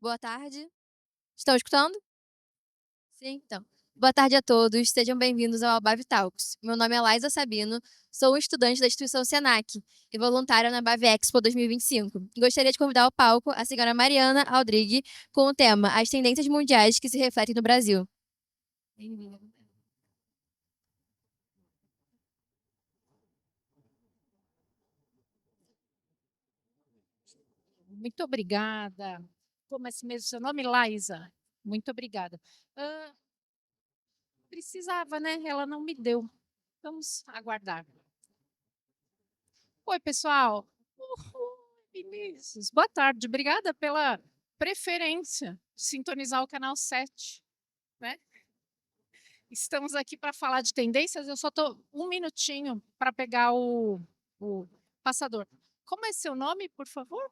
Boa tarde. Estão escutando? Sim, então. Boa tarde a todos, sejam bem-vindos ao Abav Talks. Meu nome é Laisa Sabino, sou estudante da instituição Senac e voluntária na Abav Expo 2025. Gostaria de convidar ao palco a senhora Mariana Aldrigue com o tema As Tendências Mundiais que se refletem no Brasil. Muito obrigada. Como é mesmo seu nome? Laisa. Muito obrigada. Ah, precisava, né? Ela não me deu. Vamos aguardar. Oi, pessoal. Vinícius. Boa tarde. Obrigada pela preferência de sintonizar o canal 7, né? Estamos aqui para falar de tendências. Eu só estou um minutinho para pegar o passador. Como é seu nome, por favor?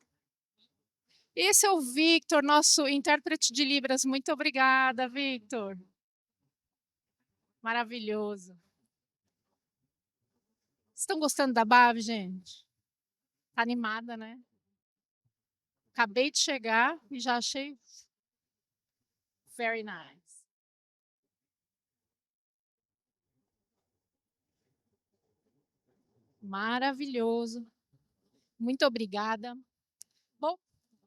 Esse é o Victor, nosso intérprete de Libras. Muito obrigada, Victor. Maravilhoso. Estão gostando da BAV, gente? Tá animada, né? Acabei de chegar e já achei very nice. Maravilhoso. Muito obrigada. Bom,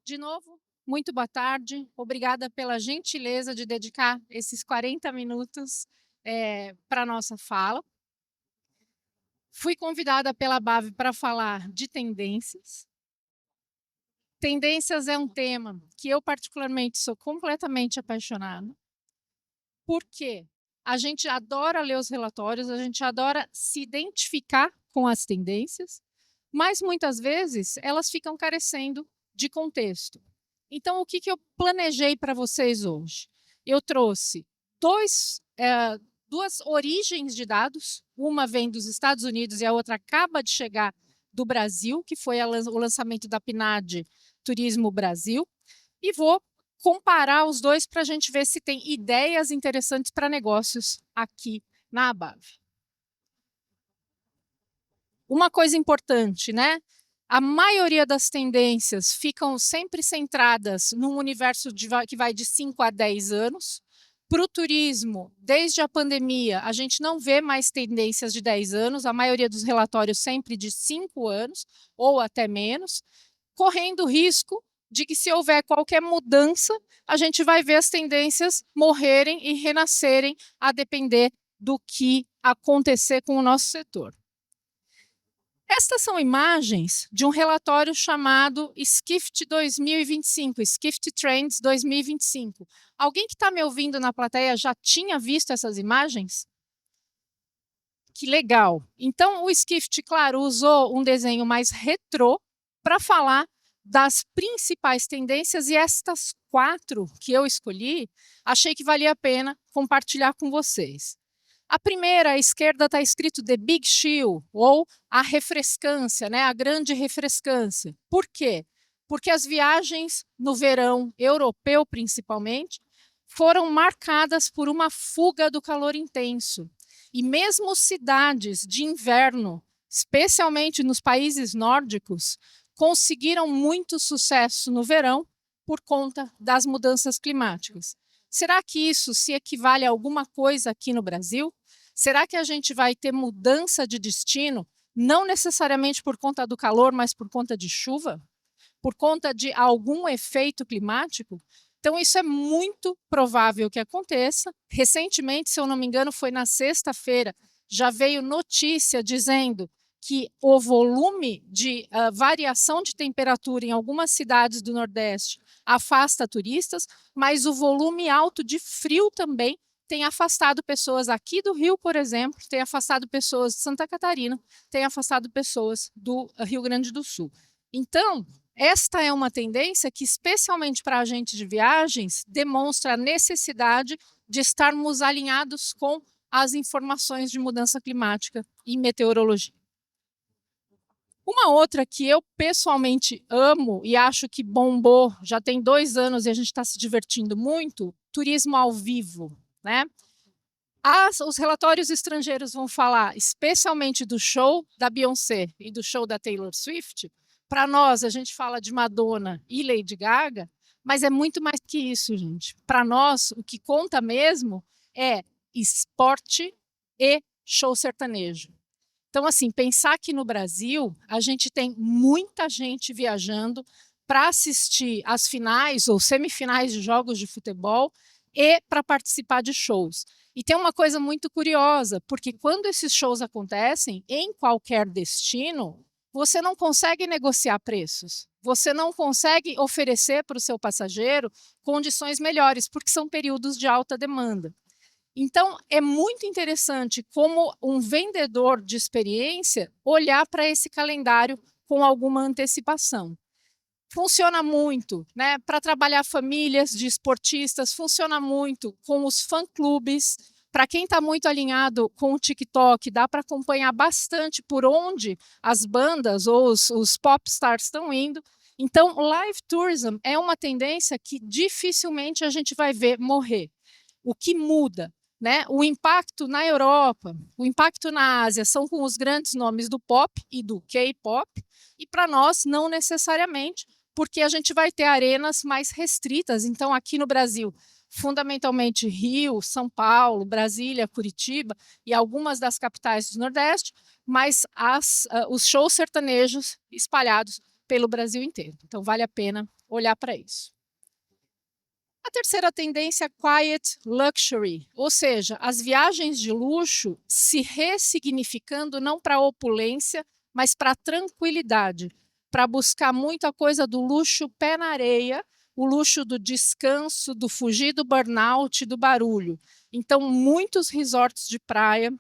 de novo, muito boa tarde. Obrigada pela gentileza de dedicar esses 40 minutos para a nossa fala. Fui convidada pela BAV para falar de tendências. Tendências é um tema que eu, particularmente, sou completamente apaixonada. Por quê? A gente adora ler os relatórios, a gente adora se identificar com as tendências, mas muitas vezes elas ficam carecendo de contexto. Então, o que eu planejei para vocês hoje? Eu trouxe duas origens de dados, uma vem dos Estados Unidos e a outra acaba de chegar do Brasil, que foi o lançamento da PNAD Turismo Brasil, e vou comparar os dois para a gente ver se tem ideias interessantes para negócios aqui na Abav. Uma coisa importante, né? A maioria das tendências ficam sempre centradas num universo que vai de 5 a 10 anos. Para o turismo, desde a pandemia, a gente não vê mais tendências de 10 anos, a maioria dos relatórios sempre de 5 anos ou até menos, correndo o risco de que, se houver qualquer mudança, a gente vai ver as tendências morrerem e renascerem a depender do que acontecer com o nosso setor. Estas são imagens de um relatório chamado Skift 2025, Skift Trends 2025. Alguém que está me ouvindo na plateia já tinha visto essas imagens? Que legal! Então, o Skift, claro, usou um desenho mais retrô para falar das principais tendências, e estas 4 que eu escolhi, achei que valia a pena compartilhar com vocês. A primeira, à esquerda, está escrito The Big Chill, ou a refrescância, né? A grande refrescância. Por quê? Porque as viagens no verão europeu, principalmente, foram marcadas por uma fuga do calor intenso. E mesmo cidades de inverno, especialmente nos países nórdicos, conseguiram muito sucesso no verão por conta das mudanças climáticas. Será que isso se equivale a alguma coisa aqui no Brasil? Será que a gente vai ter mudança de destino, não necessariamente por conta do calor, mas por conta de chuva? Por conta de algum efeito climático? Então, isso é muito provável que aconteça. Recentemente, se eu não me engano, foi na sexta-feira, já veio notícia dizendo que o volume de variação de temperatura em algumas cidades do Nordeste afasta turistas, mas o volume alto de frio também tem afastado pessoas aqui do Rio, por exemplo, tem afastado pessoas de Santa Catarina, tem afastado pessoas do Rio Grande do Sul. Então, esta é uma tendência que, especialmente para agentes de viagens, demonstra a necessidade de estarmos alinhados com as informações de mudança climática e meteorologia. Uma outra que eu pessoalmente amo e acho que bombou, já tem 2 anos e a gente está se divertindo muito, turismo ao vivo, né? Os relatórios estrangeiros vão falar especialmente do show da Beyoncé e do show da Taylor Swift. Para nós, a gente fala de Madonna e Lady Gaga, Mas é muito mais que isso, gente. Para nós, o que conta mesmo é esporte e show sertanejo. Então, assim, pensar que no Brasil a gente tem muita gente viajando para assistir às finais ou semifinais de jogos de futebol e para participar de shows. E tem uma coisa muito curiosa, porque quando esses shows acontecem em qualquer destino, você não consegue negociar preços. Você não consegue oferecer para o seu passageiro condições melhores, porque são períodos de alta demanda. Então, é muito interessante como um vendedor de experiência olhar para esse calendário com alguma antecipação. Funciona muito, né, para trabalhar famílias de esportistas, funciona muito com os fã-clubes. Para quem está muito alinhado com o TikTok, dá para acompanhar bastante por onde as bandas ou os popstars estão indo. Então, live tourism é uma tendência que dificilmente a gente vai ver morrer. O que muda? Né? O impacto na Europa, o impacto na Ásia são com os grandes nomes do pop e do K-pop, e para nós não necessariamente, porque a gente vai ter arenas mais restritas. Então, aqui no Brasil, fundamentalmente Rio, São Paulo, Brasília, Curitiba e algumas das capitais do Nordeste, mas os shows sertanejos espalhados pelo Brasil inteiro. Então, vale a pena olhar para isso. A terceira tendência é quiet luxury, ou seja, as viagens de luxo se ressignificando não para a opulência, mas para a tranquilidade, para buscar muita coisa do luxo pé na areia, o luxo do descanso, do fugir do burnout, do barulho. Então, muitos resorts de praia,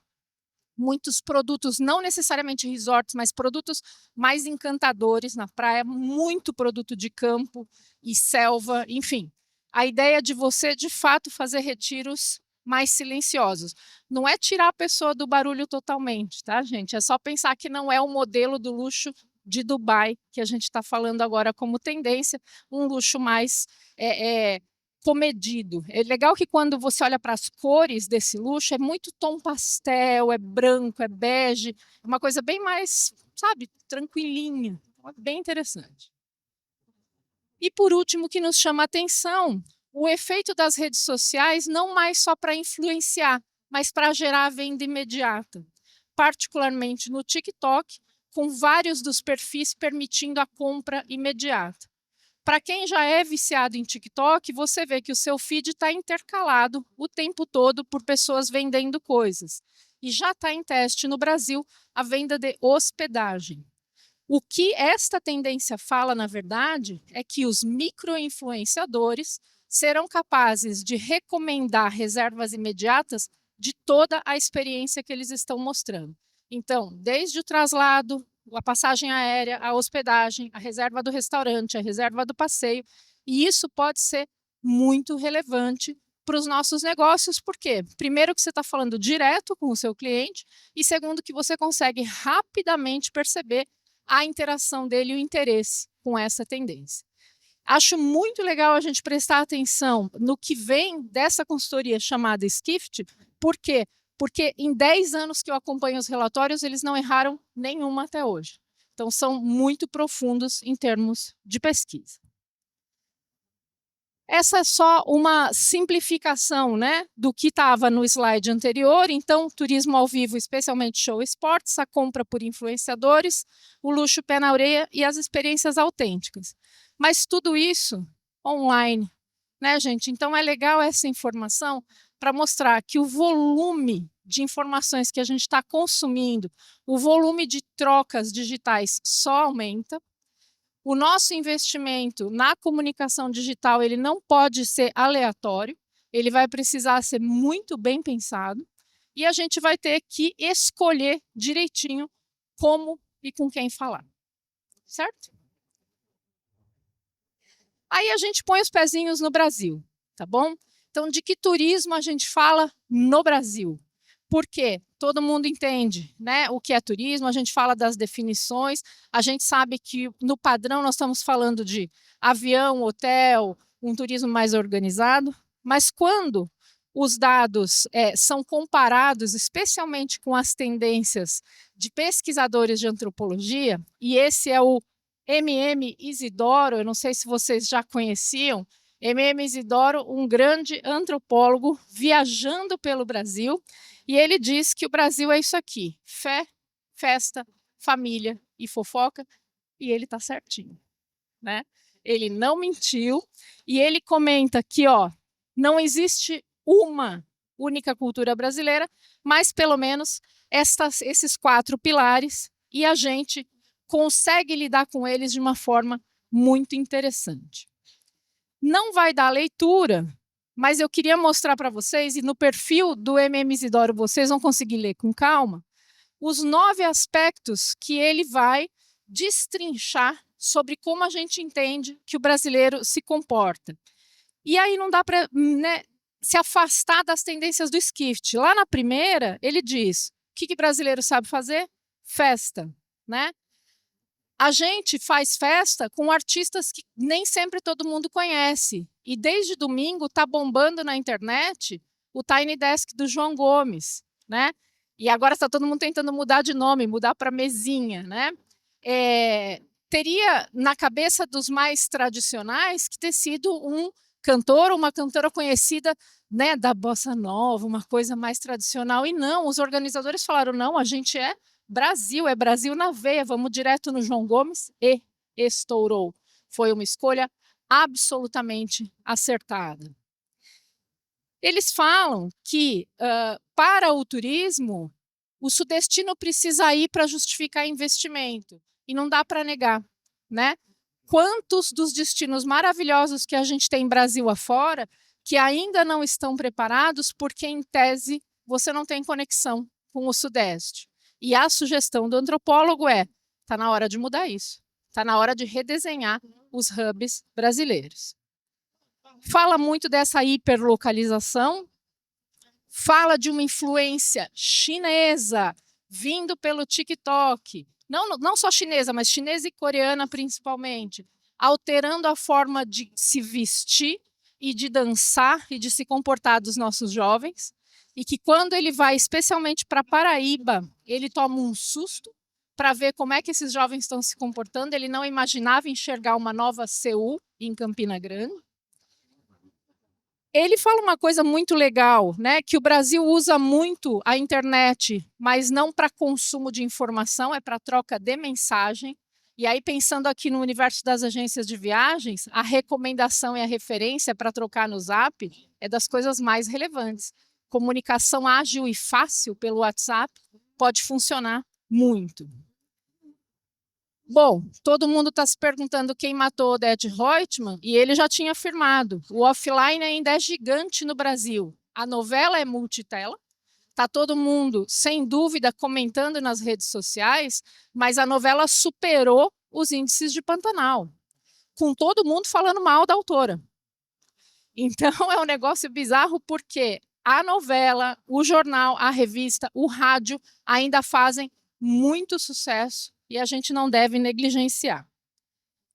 muitos produtos, não necessariamente resorts, mas produtos mais encantadores na praia, muito produto de campo e selva, enfim. A ideia de você, de fato, fazer retiros mais silenciosos. Não é tirar a pessoa do barulho totalmente, tá, gente? É só pensar que não é o modelo do luxo de Dubai que a gente está falando agora como tendência, um luxo mais comedido. É legal que quando você olha para as cores desse luxo, é muito tom pastel, é branco, é bege, é uma coisa bem mais, sabe, tranquilinha. É bem interessante. E por último, o que nos chama a atenção, o efeito das redes sociais não mais só para influenciar, mas para gerar a venda imediata, particularmente no TikTok, com vários dos perfis permitindo a compra imediata. Para quem já é viciado em TikTok, você vê que o seu feed está intercalado o tempo todo por pessoas vendendo coisas. E já está em teste no Brasil a venda de hospedagem. O que esta tendência fala, na verdade, é que os micro-influenciadores serão capazes de recomendar reservas imediatas de toda a experiência que eles estão mostrando. Então, desde o traslado, a passagem aérea, a hospedagem, a reserva do restaurante, a reserva do passeio, e isso pode ser muito relevante para os nossos negócios, porque primeiro que você está falando direto com o seu cliente e segundo que você consegue rapidamente perceber a interação dele e o interesse com essa tendência. Acho muito legal a gente prestar atenção no que vem dessa consultoria chamada Skift. Por quê? Porque em 10 anos que eu acompanho os relatórios, eles não erraram nenhuma até hoje. Então, são muito profundos em termos de pesquisa. Essa é só uma simplificação, né, do que estava no slide anterior. Então, turismo ao vivo, especialmente show esportes, a compra por influenciadores, o luxo pé na orelha e as experiências autênticas. Mas tudo isso online, né, gente? Então, é legal essa informação para mostrar que o volume de informações que a gente está consumindo, o volume de trocas digitais só aumenta. O nosso investimento na comunicação digital ele não pode ser aleatório, ele vai precisar ser muito bem pensado e a gente vai ter que escolher direitinho como e com quem falar, certo? Aí a gente põe os pezinhos no Brasil, tá bom? Então, de que turismo a gente fala no Brasil? Por quê? Todo mundo entende, né, o que é turismo, a gente fala das definições, a gente sabe que no padrão nós estamos falando de avião, hotel, um turismo mais organizado, mas quando os dados são comparados, especialmente com as tendências de pesquisadores de antropologia, e esse é o MM Isidoro, eu não sei se vocês já conheciam, MM Isidoro, um grande antropólogo, viajando pelo Brasil, e ele diz que o Brasil é isso aqui: fé, festa, família e fofoca, e ele está certinho, né? Ele não mentiu, e ele comenta que, ó, não existe uma única cultura brasileira, mas pelo menos esses 4 pilares, e a gente consegue lidar com eles de uma forma muito interessante. Não vai dar leitura, mas eu queria mostrar para vocês, e no perfil do MM Isidoro vocês vão conseguir ler com calma, os 9 aspectos que ele vai destrinchar sobre como a gente entende que o brasileiro se comporta. E aí não dá para, né, se afastar das tendências do Skift. Lá na primeira, ele diz, o que brasileiro sabe fazer? Festa, né? A gente faz festa com artistas que nem sempre todo mundo conhece. E desde domingo está bombando na internet o Tiny Desk do João Gomes, né? E agora está todo mundo tentando mudar de nome, mudar para Mesinha, né? Teria na cabeça dos mais tradicionais que ter sido um cantor ou uma cantora conhecida, né, da bossa nova, uma coisa mais tradicional. E não, os organizadores falaram, não, a gente é Brasil, é Brasil na veia, vamos direto no João Gomes, e estourou. Foi uma escolha absolutamente acertada. Eles falam que, para o turismo, o sudestino precisa ir para justificar investimento, e não dá para negar, né? Quantos dos destinos maravilhosos que a gente tem Brasil afora, que ainda não estão preparados, porque, em tese, você não tem conexão com o Sudeste. E a sugestão do antropólogo é, está na hora de mudar isso, está na hora de redesenhar os hubs brasileiros. Fala muito dessa hiperlocalização, fala de uma influência chinesa vindo pelo TikTok, não só chinesa, mas chinesa e coreana principalmente, alterando a forma de se vestir e de dançar e de se comportar dos nossos jovens, e que quando ele vai especialmente para Paraíba, ele toma um susto para ver como é que esses jovens estão se comportando. Ele não imaginava enxergar uma nova Seul em Campina Grande. Ele fala uma coisa muito legal, né? Que o Brasil usa muito a internet, mas não para consumo de informação, é para troca de mensagem. E aí, pensando aqui no universo das agências de viagens, a recomendação e a referência para trocar no Zap é das coisas mais relevantes. Comunicação ágil e fácil pelo WhatsApp pode funcionar muito. Bom, todo mundo está se perguntando quem matou Oded Reutemann, e ele já tinha afirmado, o offline ainda é gigante no Brasil. A novela é multitela, está todo mundo, sem dúvida, comentando nas redes sociais, mas a novela superou os índices de Pantanal, com todo mundo falando mal da autora. Então, é um negócio bizarro, porque a novela, o jornal, a revista, o rádio ainda fazem muito sucesso, e a gente não deve negligenciar.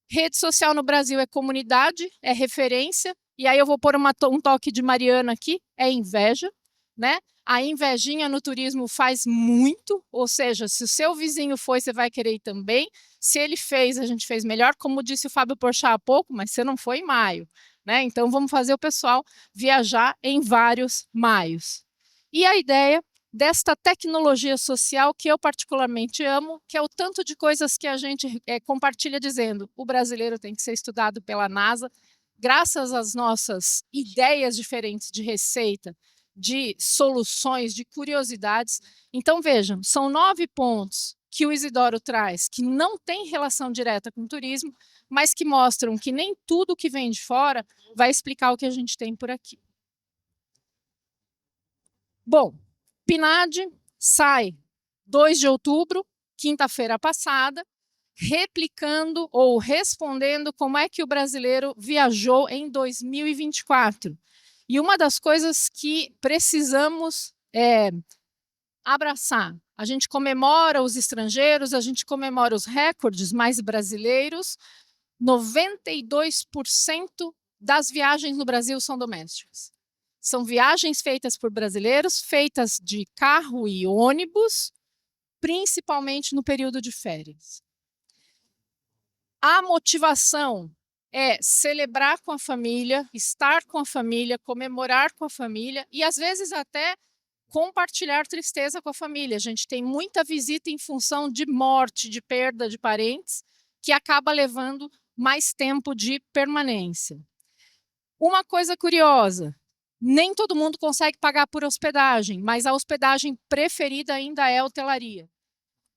Rede social no Brasil é comunidade, é referência, e aí eu vou pôr um toque de Mariana aqui, é inveja, né? A invejinha no turismo faz muito, ou seja, se o seu vizinho foi, você vai querer ir também. Se ele fez, a gente fez melhor, como disse o Fábio Porchat há pouco, mas você não foi em maio, né? Então vamos fazer o pessoal viajar em vários maios. E a ideia desta tecnologia social que eu particularmente amo, que é o tanto de coisas que a gente compartilha dizendo, o brasileiro tem que ser estudado pela NASA, graças às nossas ideias diferentes de receita, de soluções, de curiosidades. Então vejam, são 9 pontos que o Isidoro traz, que não tem relação direta com o turismo, mas que mostram que nem tudo que vem de fora vai explicar o que a gente tem por aqui. Bom, PNAD sai 2 de outubro, quinta-feira passada, replicando ou respondendo como é que o brasileiro viajou em 2024. E uma das coisas que precisamos abraçar, a gente comemora os estrangeiros, a gente comemora os recordes, mas brasileiros, 92% das viagens no Brasil são domésticas. São viagens feitas por brasileiros, feitas de carro e ônibus, principalmente no período de férias. A motivação é celebrar com a família, estar com a família, comemorar com a família e, às vezes, até compartilhar tristeza com a família. A gente tem muita visita em função de morte, de perda de parentes, que acaba levando mais tempo de permanência. Uma coisa curiosa, nem todo mundo consegue pagar por hospedagem, mas a hospedagem preferida ainda é a hotelaria.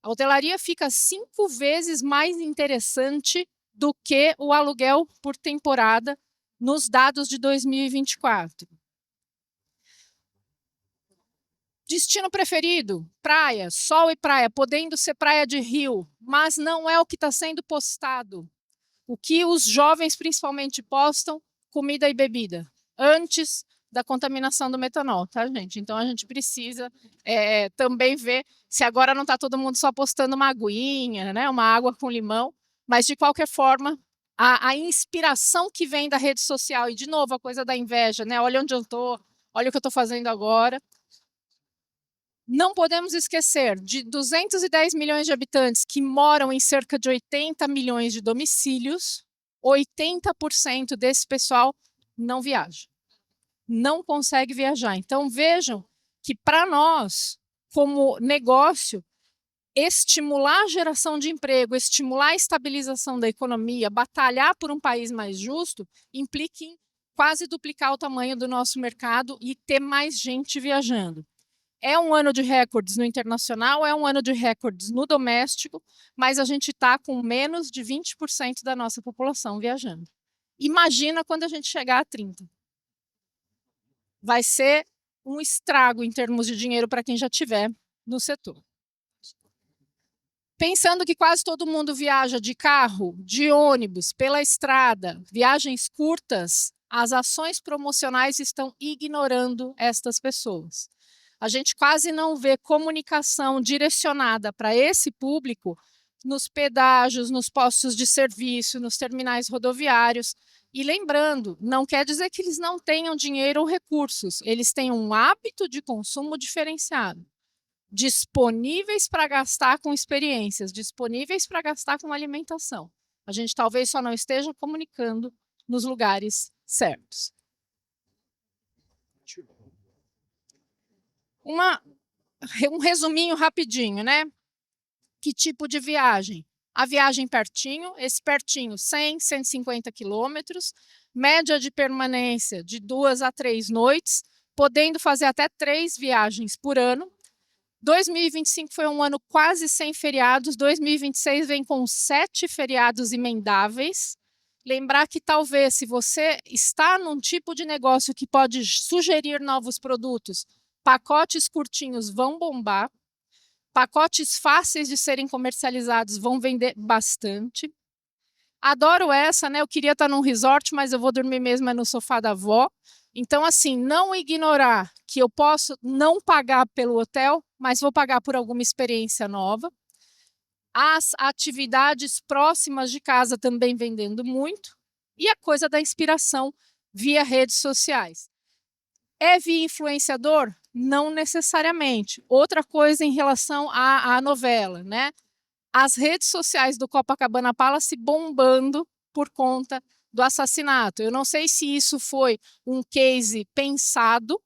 A hotelaria fica 5 vezes mais interessante do que o aluguel por temporada nos dados de 2024. Destino preferido, praia, sol e praia, podendo ser praia de rio, mas não é o que está sendo postado. O que os jovens principalmente postam, comida e bebida, antes da contaminação do metanol, tá, gente? Então a gente precisa também ver se agora não está todo mundo só postando uma aguinha, né, uma água com limão, mas de qualquer forma, a inspiração que vem da rede social, e de novo a coisa da inveja, né? Olha onde eu estou, olha o que eu estou fazendo agora. Não podemos esquecer de 210 milhões de habitantes que moram em cerca de 80 milhões de domicílios, 80% desse pessoal não viaja, não consegue viajar. Então vejam que para nós, como negócio, estimular a geração de emprego, estimular a estabilização da economia, batalhar por um país mais justo, implica em quase duplicar o tamanho do nosso mercado e ter mais gente viajando. É um ano de recordes no internacional, é um ano de recordes no doméstico, mas a gente está com menos de 20% da nossa população viajando. Imagina quando a gente chegar a 30%. Vai ser um estrago em termos de dinheiro para quem já tiver no setor. Pensando que quase todo mundo viaja de carro, de ônibus, pela estrada, viagens curtas, as ações promocionais estão ignorando estas pessoas. A gente quase não vê comunicação direcionada para esse público nos pedágios, nos postos de serviço, nos terminais rodoviários. E lembrando, não quer dizer que eles não tenham dinheiro ou recursos, eles têm um hábito de consumo diferenciado, disponíveis para gastar com experiências, disponíveis para gastar com alimentação. A gente talvez só não esteja comunicando nos lugares certos. Um resuminho rapidinho, né? Que tipo de viagem? A viagem pertinho, esse pertinho 100, 150 quilômetros, média de permanência de 2 a 3 noites, podendo fazer até 3 viagens por ano. 2025 foi um ano quase sem feriados, 2026 vem com 7 feriados emendáveis. Lembrar que talvez, se você está num tipo de negócio que pode sugerir novos produtos, pacotes curtinhos vão bombar, pacotes fáceis de serem comercializados vão vender bastante. Adoro essa, né? Eu queria estar num resort, mas eu vou dormir mesmo no sofá da avó. Então, assim, não ignorar que eu posso não pagar pelo hotel, mas vou pagar por alguma experiência nova. As atividades próximas de casa também vendendo muito. E a coisa da inspiração via redes sociais. É via influenciador? Não necessariamente. Outra coisa em relação à novela, né? As redes sociais do Copacabana Palace bombando por conta do assassinato. Eu não sei se isso foi um case pensado,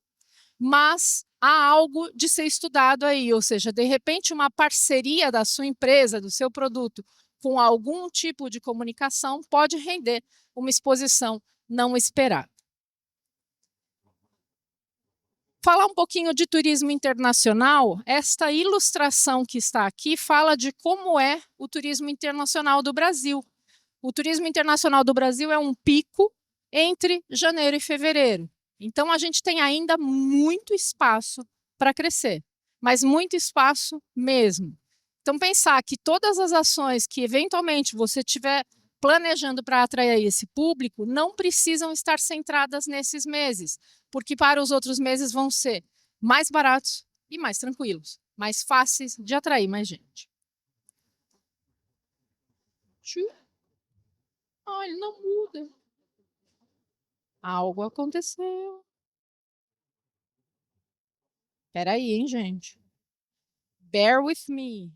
mas há algo de ser estudado aí, ou seja, de repente uma parceria da sua empresa, do seu produto, com algum tipo de comunicação pode render uma exposição não esperada. Falar um pouquinho de turismo internacional, esta ilustração que está aqui fala de como é o turismo internacional do Brasil. O turismo internacional do Brasil é um pico entre janeiro e fevereiro. Então, a gente tem ainda muito espaço para crescer, mas muito espaço mesmo. Então, pensar que todas as ações que, eventualmente, você tiver planejando para atrair esse público, não precisam estar centradas nesses meses, porque para os outros meses vão ser mais baratos e mais tranquilos, mais fáceis de atrair mais gente. Ah, ele não muda. Algo aconteceu. Espera aí, hein, gente. Bear with me.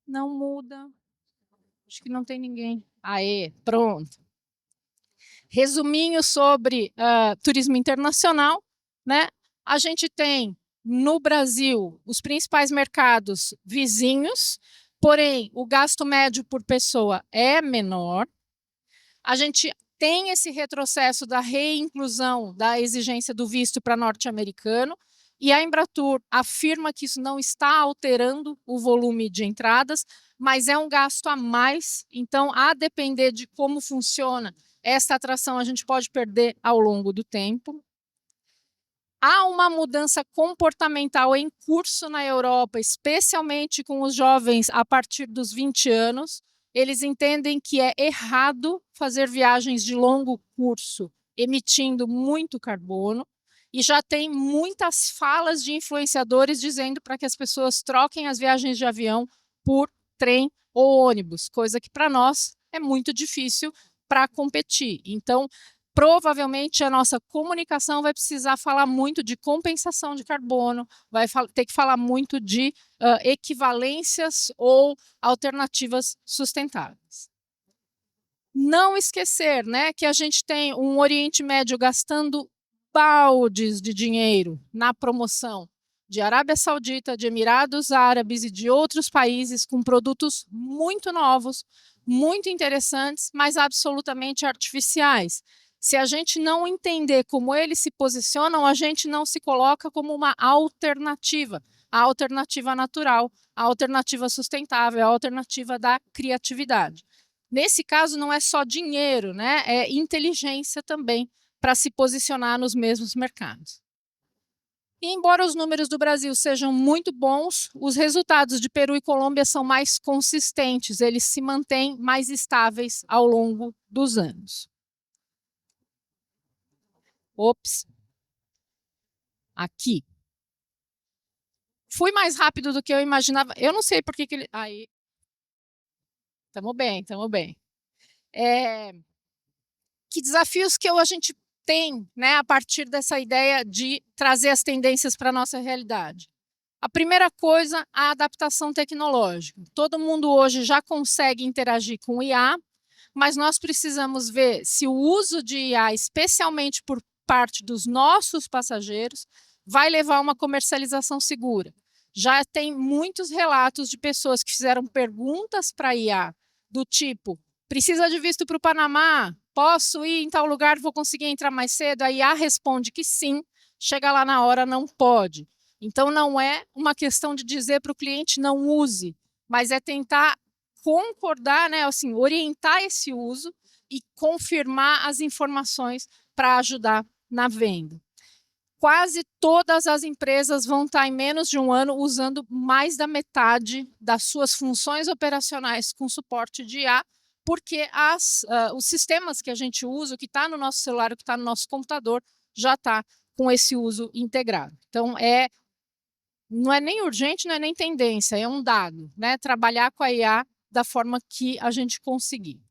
Não muda. Acho que não tem ninguém. Aê, pronto. Resuminho sobre turismo internacional, né? A gente tem no Brasil os principais mercados vizinhos, porém o gasto médio por pessoa é menor. A gente tem esse retrocesso da reinclusão da exigência do visto para norte-americano, e a Embratur afirma que isso não está alterando o volume de entradas, mas é um gasto a mais, então, a depender de como funciona essa atração, a gente pode perder ao longo do tempo. Há uma mudança comportamental em curso na Europa, especialmente com os jovens a partir dos 20 anos. Eles entendem que é errado fazer viagens de longo curso, emitindo muito carbono, e já tem muitas falas de influenciadores dizendo para que as pessoas troquem as viagens de avião por trem ou ônibus, coisa que para nós é muito difícil para competir. Então, provavelmente a nossa comunicação vai precisar falar muito de compensação de carbono, vai ter que falar muito de equivalências ou alternativas sustentáveis. Não esquecer, né, que a gente tem um Oriente Médio gastando baldes de dinheiro na promoção de Arábia Saudita, de Emirados Árabes e de outros países com produtos muito novos, muito interessantes, mas absolutamente artificiais. Se a gente não entender como eles se posicionam, a gente não se coloca como uma alternativa, a alternativa natural, a alternativa sustentável, a alternativa da criatividade. Nesse caso, não é só dinheiro, né? É inteligência também para se posicionar nos mesmos mercados. E embora os números do Brasil sejam muito bons, os resultados de Peru e Colômbia são mais consistentes, eles se mantêm mais estáveis ao longo dos anos. Ops. Aqui. Fui mais rápido do que eu imaginava. Eu não sei por que ele... Aí. Estamos bem, estamos bem. Que desafios que a gente tem, né, a partir dessa ideia de trazer as tendências para a nossa realidade? A primeira coisa, a adaptação tecnológica. Todo mundo hoje já consegue interagir com o IA, mas nós precisamos ver se o uso de IA, especialmente por parte dos nossos passageiros, vai levar a uma comercialização segura. Já tem muitos relatos de pessoas que fizeram perguntas para a IA do tipo, precisa de visto para o Panamá? Posso ir em tal lugar, vou conseguir entrar mais cedo? A IA responde que sim, chega lá na hora, não pode. Então, não é uma questão de dizer para o cliente não use, mas é tentar concordar, né, assim, orientar esse uso e confirmar as informações para ajudar na venda. Quase todas as empresas vão estar em menos de um ano usando mais da metade das suas funções operacionais com suporte de IA, porque os sistemas que a gente usa, o que está no nosso celular, o que está no nosso computador, já está com esse uso integrado. Então, não é nem urgente, não é nem tendência, é um dado, né? Trabalhar com a IA da forma que a gente conseguir.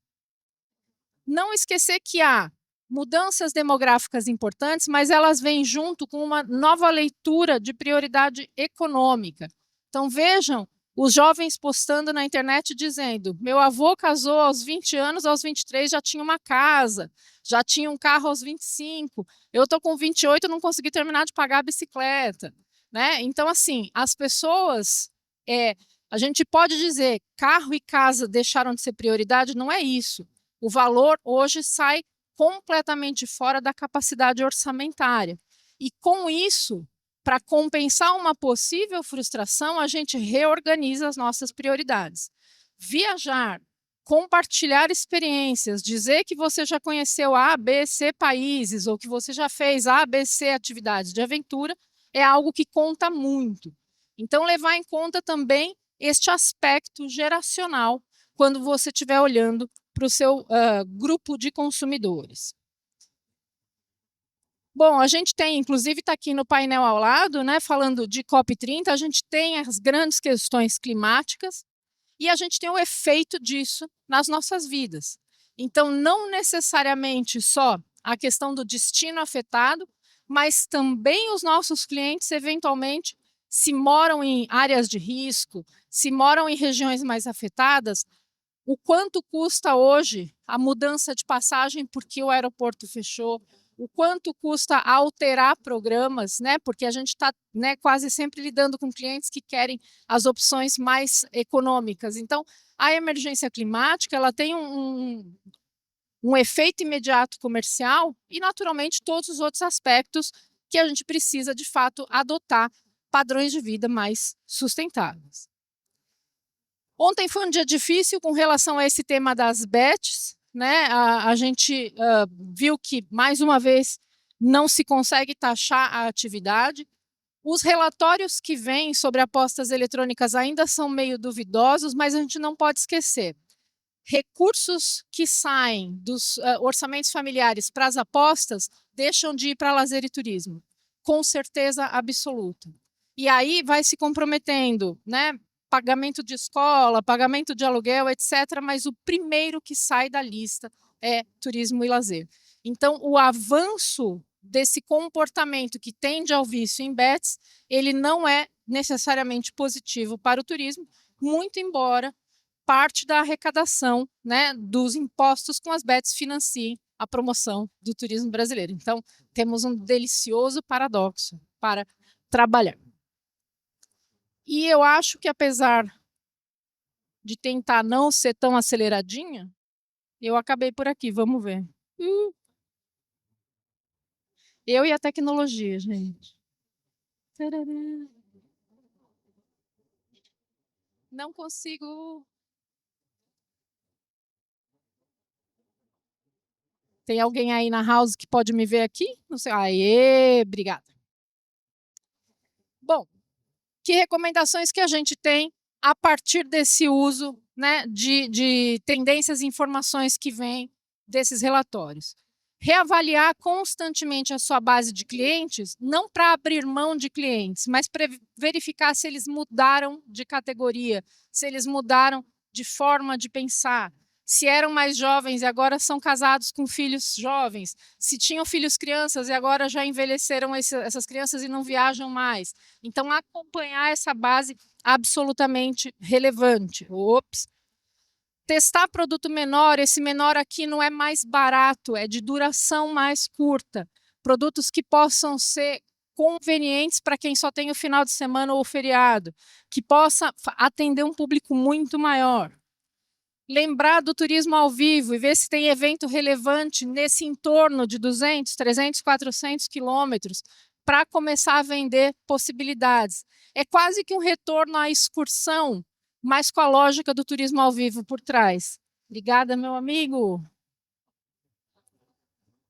Não esquecer que há mudanças demográficas importantes, mas elas vêm junto com uma nova leitura de prioridade econômica. Então, vejam os jovens postando na internet dizendo, meu avô casou aos 20 anos, aos 23 já tinha uma casa, já tinha um carro aos 25, eu estou com 28 e não consegui terminar de pagar a bicicleta. Né? Então, assim, as pessoas, a gente pode dizer carro e casa deixaram de ser prioridade, não é isso. O valor hoje sai completamente fora da capacidade orçamentária. E com isso, para compensar uma possível frustração, a gente reorganiza as nossas prioridades. Viajar, compartilhar experiências, dizer que você já conheceu A, B, C países, ou que você já fez A, B, C atividades de aventura, é algo que conta muito. Então, levar em conta também este aspecto geracional quando você estiver olhando para o seu grupo de consumidores. Bom, a gente tem, inclusive está aqui no painel ao lado, né, falando de COP30, a gente tem as grandes questões climáticas e a gente tem o efeito disso nas nossas vidas. Então, não necessariamente só a questão do destino afetado, mas também os nossos clientes, eventualmente, se moram em áreas de risco, se moram em regiões mais afetadas, o quanto custa hoje a mudança de passagem porque o aeroporto fechou, o quanto custa alterar programas, né? Porque a gente está, né, quase sempre lidando com clientes que querem as opções mais econômicas. Então, a emergência climática ela tem um efeito imediato comercial e, naturalmente, todos os outros aspectos que a gente precisa, de fato, adotar padrões de vida mais sustentáveis. Ontem foi um dia difícil com relação a esse tema das bets, né? A gente viu que, mais uma vez, não se consegue taxar a atividade. Os relatórios que vêm sobre apostas eletrônicas ainda são meio duvidosos, mas a gente não pode esquecer. Recursos que saem dos orçamentos familiares para as apostas deixam de ir para lazer e turismo, com certeza absoluta. E aí vai se comprometendo, né? Pagamento de escola, pagamento de aluguel, etc. Mas o primeiro que sai da lista é turismo e lazer. Então, o avanço desse comportamento que tende ao vício em bets, ele não é necessariamente positivo para o turismo, muito embora parte da arrecadação, né, dos impostos com as bets financiem a promoção do turismo brasileiro. Então, temos um delicioso paradoxo para trabalhar. E eu acho que, apesar de tentar não ser tão aceleradinha, eu acabei por aqui, vamos ver. Eu e a tecnologia, gente. Tarará. Não consigo. Tem alguém aí na house que pode me ver aqui? Não sei. Aê, obrigada. Bom, que recomendações que a gente tem a partir desse uso, né, de tendências e informações que vêm desses relatórios? Reavaliar constantemente a sua base de clientes, não para abrir mão de clientes, mas para verificar se eles mudaram de categoria, se eles mudaram de forma de pensar, se eram mais jovens e agora são casados com filhos jovens, se tinham filhos crianças e agora já envelheceram essas crianças e não viajam mais. Então, acompanhar essa base absolutamente relevante. Ops. Testar produto menor, esse menor aqui não é mais barato, é de duração mais curta. Produtos que possam ser convenientes para quem só tem o final de semana ou o feriado, que possa atender um público muito maior. Lembrar do turismo ao vivo e ver se tem evento relevante nesse entorno de 200, 300, 400 quilômetros para começar a vender possibilidades. É quase que um retorno à excursão, mas com a lógica do turismo ao vivo por trás. Obrigada, meu amigo.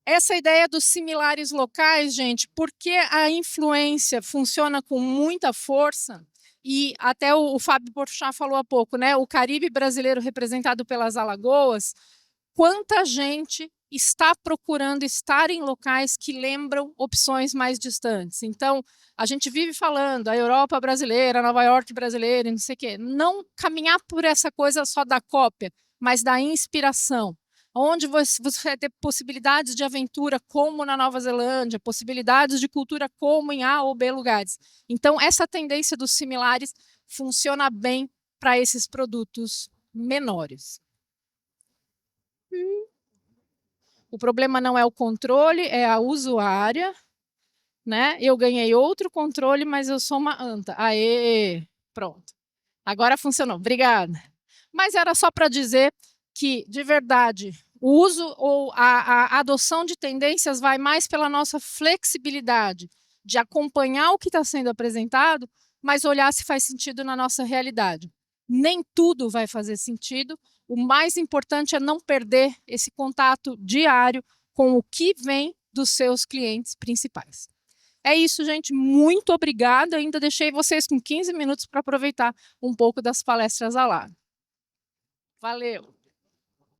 Essa ideia dos similares locais, gente, porque a influência funciona com muita força, e até o Fábio Porchat falou há pouco, né? O Caribe brasileiro representado pelas Alagoas, quanta gente está procurando estar em locais que lembram opções mais distantes. Então, a gente vive falando a Europa brasileira, Nova York brasileira, não sei o quê. Não caminhar por essa coisa só da cópia, mas da inspiração. Onde você vai ter possibilidades de aventura, como na Nova Zelândia, possibilidades de cultura, como em A ou B lugares. Então, essa tendência dos similares funciona bem para esses produtos menores. O problema não é o controle, é a usuária. Né? Eu ganhei outro controle, mas eu sou uma anta. Aê, pronto. Agora funcionou, obrigada. Mas era só para dizer que, de verdade, o uso ou a adoção de tendências vai mais pela nossa flexibilidade de acompanhar o que está sendo apresentado, mas olhar se faz sentido na nossa realidade. Nem tudo vai fazer sentido. O mais importante é não perder esse contato diário com o que vem dos seus clientes principais. É isso, gente. Muito obrigada. Ainda deixei vocês com 15 minutos para aproveitar um pouco das palestras ao lado. Valeu!